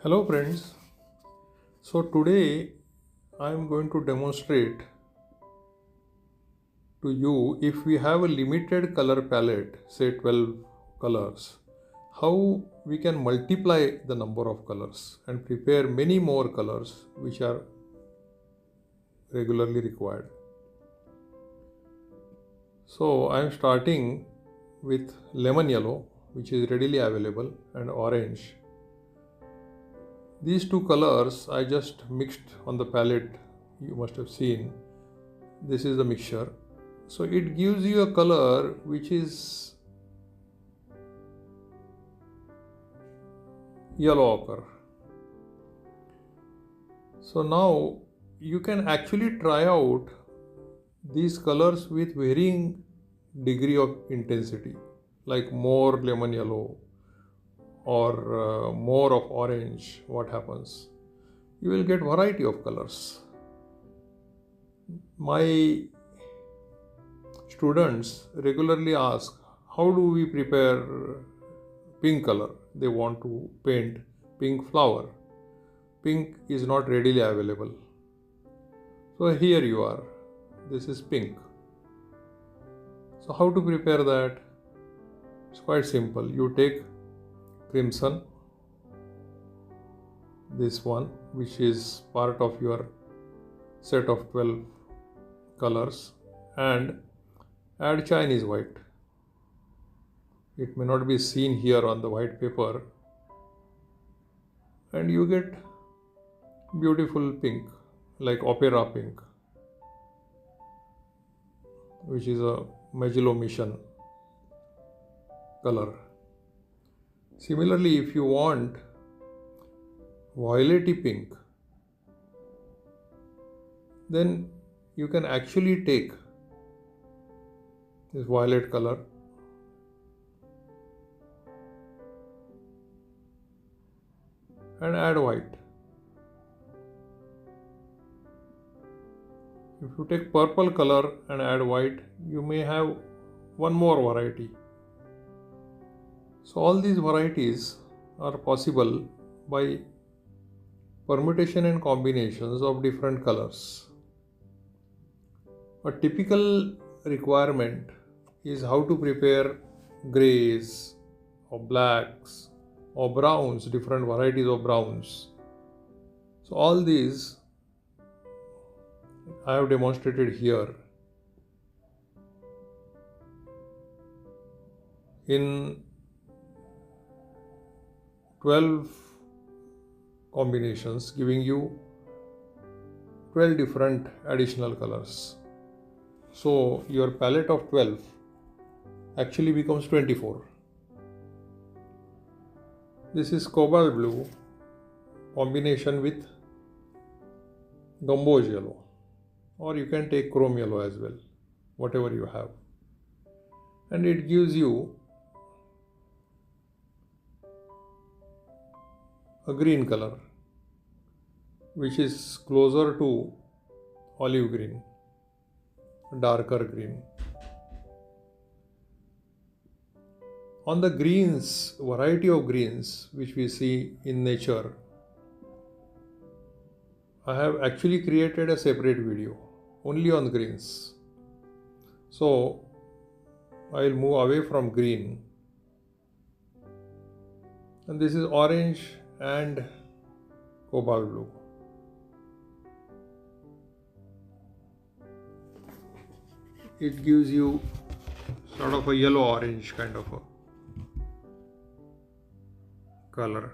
Hello friends. So today I am going to demonstrate to you, if we have a limited color palette, say 12 colors, how we can multiply the number of colors and prepare many more colors which are regularly required. So I am starting with lemon yellow, which is readily available, and orange. These two colors I just mixed on the palette, you must have seen. This is the mixture. So it gives you a color which is yellow ochre. So now you can actually try out these colors with varying degree of intensity, like more lemon yellow or more of orange. What happens? You will get variety of colors. My students regularly ask, how do we prepare pink color? They want to paint pink flower. Pink is not readily available. So here you are. This is pink. So how to prepare that? It's quite simple. You take crimson, this one, which is part of your set of 12 colors, and add Chinese white. It may not be seen here on the white paper, and you get beautiful pink, like opera pink, which is a Magello mission color. Similarly, if you want violety pink, then you can actually take this violet color and add white. If you take purple color and add white, you may have one more variety. So all these varieties are possible by permutation and combinations of different colors. A typical requirement is how to prepare grays or blacks or browns, different varieties of browns. So all these I have demonstrated here. In 12 combinations, giving you 12 different additional colors. So your palette of 12 actually becomes 24. This is cobalt blue combination with gamboge yellow, or you can take chrome yellow as well, whatever you have, and it gives you a green color which is closer to olive green, darker green. On the greens, variety of greens which we see in nature, I have actually created a separate video only on greens. So I will move away from green, and this is orange and cobalt blue. It gives you sort of a yellow orange kind of a color.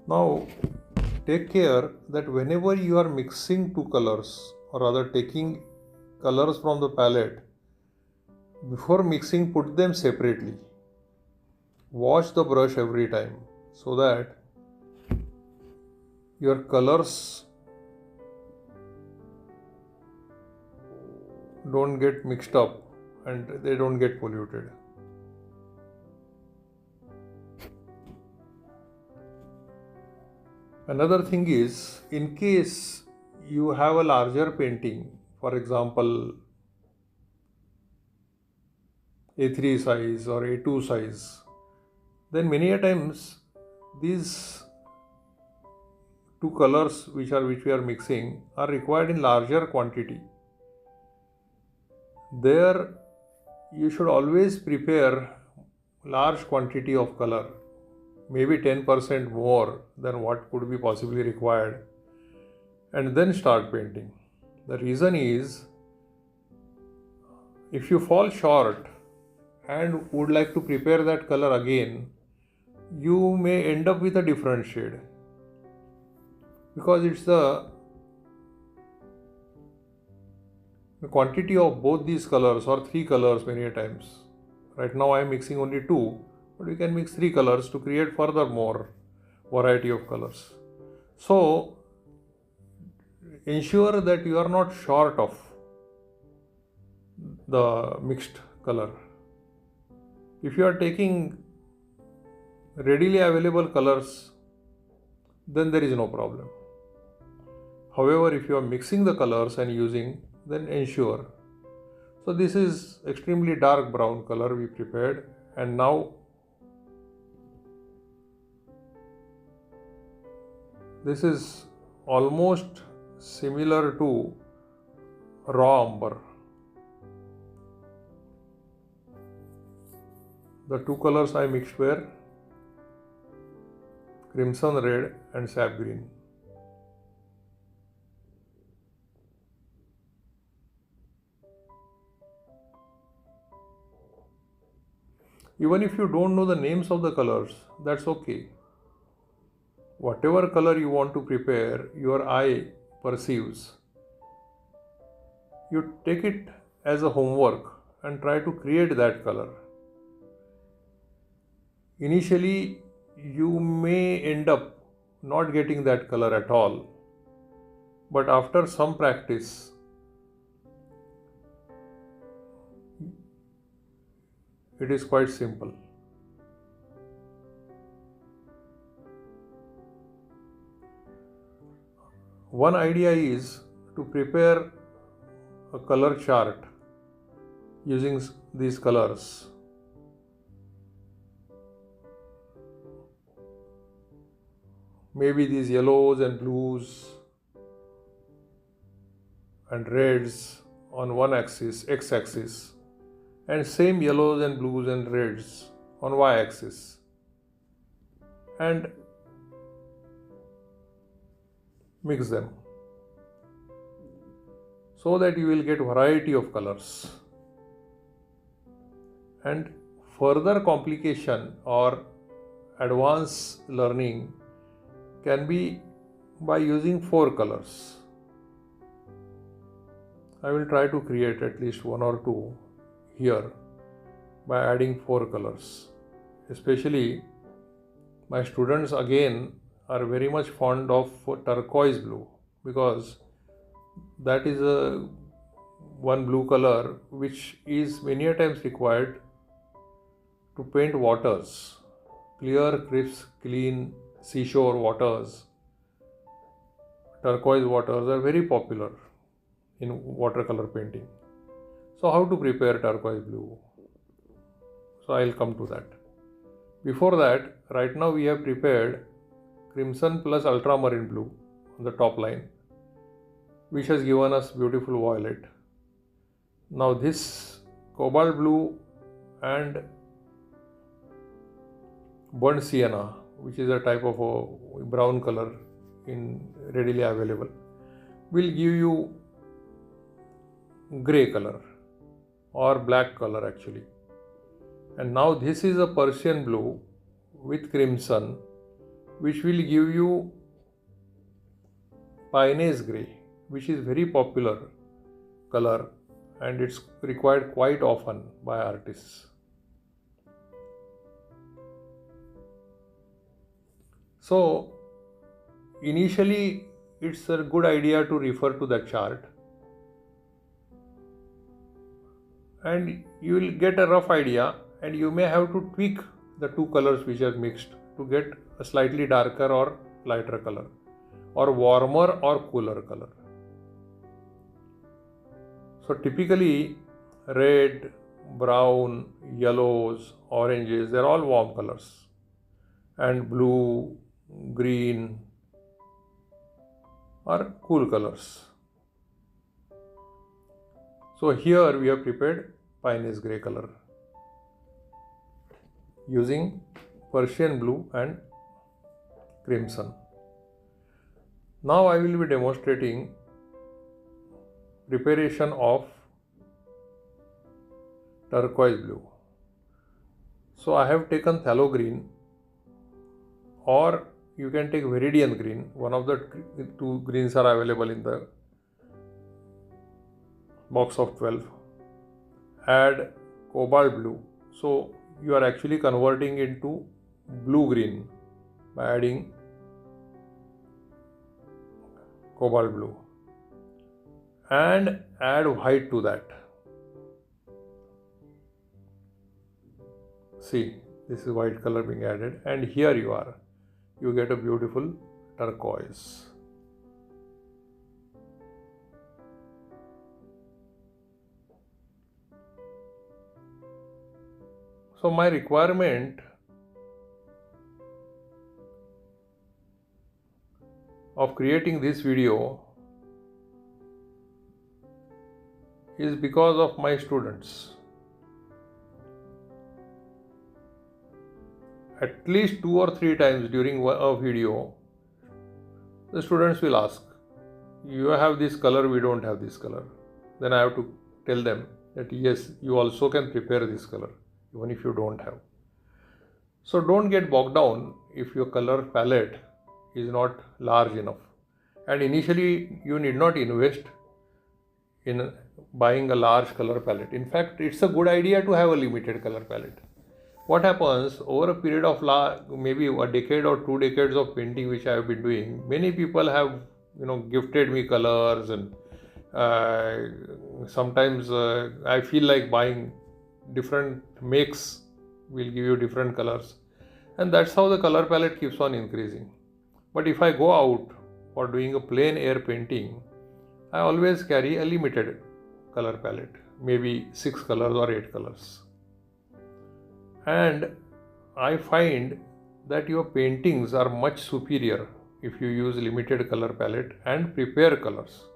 Now take care that whenever you are mixing two colors, or rather taking colors from the palette, before mixing put them separately. Wash the brush every time so that your colors don't get mixed up and they don't get polluted. Another thing is, in case you have a larger painting, for example A3 size or A2 size, then many a times these two colors which we are mixing are required in larger quantity. There you should always prepare large quantity of color, maybe 10% more than what could be possibly required, and then start painting. The reason is, if you fall short and would like to prepare that color again, you may end up with a different shade, because it's the quantity of both these colors or three colors many a times. Right now I am mixing only two, but we can mix three colors to create further more variety of colors. So ensure that you are not short of the mixed color. If you are taking readily available colors, then there is no problem. However, if you are mixing the colors and using, then ensure. So this is extremely dark brown color we prepared, and now this is almost similar to raw umber. The two colors I mixed were crimson red and sap green. Even if you don't know the names of the colors, that's okay. Whatever color you want to prepare, your eye perceives. You take it as a homework and try to create that color. Initially, you may end up not getting that color at all, but after some practice, it is quite simple. One idea is to prepare a color chart using these colors. Maybe these yellows and blues and reds on one axis, x-axis, and same yellows and blues and reds on y-axis, and mix them so that you will get variety of colors. And further complication or advanced learning can be by using 4 colors. I will try to create at least 1 or 2 here by adding 4 colors. Especially my students again are very much fond of turquoise blue, because that is one blue color which is many a times required to paint waters, clear, crisp, clean seashore waters. Turquoise waters are very popular in watercolor painting. So how to prepare turquoise blue? So I'll come to that. Before that, right now we have prepared crimson plus ultramarine blue on the top line, which has given us beautiful violet. Now this cobalt blue and burnt sienna, which is a type of a brown color readily available, will give you grey color or black color actually. And now this is a Persian blue with crimson, which will give you Pioneer's grey, which is very popular color and it's required quite often by artists. So initially it's a good idea to refer to the chart, and you will get a rough idea, and you may have to tweak the two colors which are mixed to get a slightly darker or lighter color, or warmer or cooler color. So typically red, brown, yellows, oranges, they're all warm colors, and blue, green are cool colors. So here we have prepared Pioneer's grey color using Persian blue and crimson. Now I will be demonstrating preparation of turquoise blue. So I have taken phthalo green, or you can take viridian green. One of the two greens are available in the box of 12. Add cobalt blue. So you are actually converting into blue green by adding cobalt blue, and add white to that. See, this is white color being added, and here you get a beautiful turquoise. So my requirement of creating this video is because of my students. At least 2 or 3 times during a video, the students will ask, you have this color, we don't have this color. Then I have to tell them that yes, you also can prepare this color even if you don't have. So don't get bogged down if your color palette is not large enough. And initially you need not invest in buying a large color palette. In fact, it's a good idea to have a limited color palette. What happens over a period of maybe a decade or 2 decades of painting which I have been doing, many people have gifted me colors, and sometimes I feel like buying different makes will give you different colors, and that's how the color palette keeps on increasing. But if I go out for doing a plain air painting, I always carry a limited color palette, maybe 6 colors or 8 colors. And I find that your paintings are much superior if you use limited color palette and prepare colors.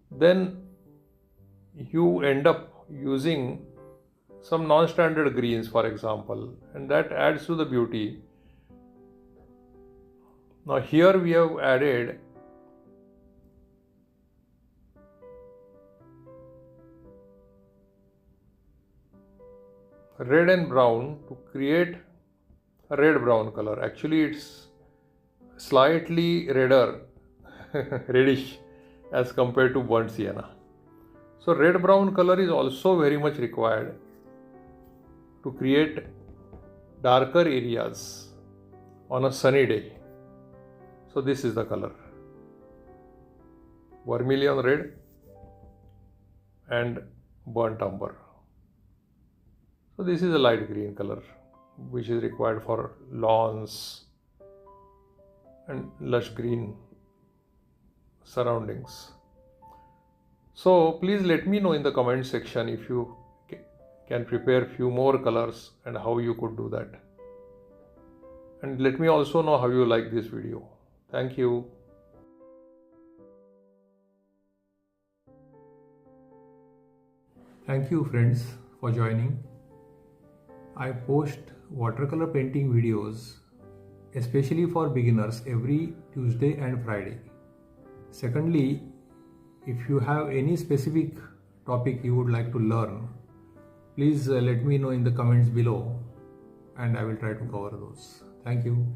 Then you end up using some non-standard greens, for example, and that adds to the beauty. Now here we have added red and brown to create a red-brown color. Actually, it's slightly redder, reddish as compared to burnt sienna. So red-brown color is also very much required to create darker areas on a sunny day. So this is the color, vermilion red and burnt umber. So this is a light green color which is required for lawns and lush green surroundings. So please let me know in the comment section if you can prepare few more colors and how you could do that. And let me also know how you like this video. Thank you. Thank you friends for joining. I post watercolor painting videos especially for beginners every Tuesday and Friday. Secondly, if you have any specific topic you would like to learn, please let me know in the comments below and I will try to cover those. Thank you.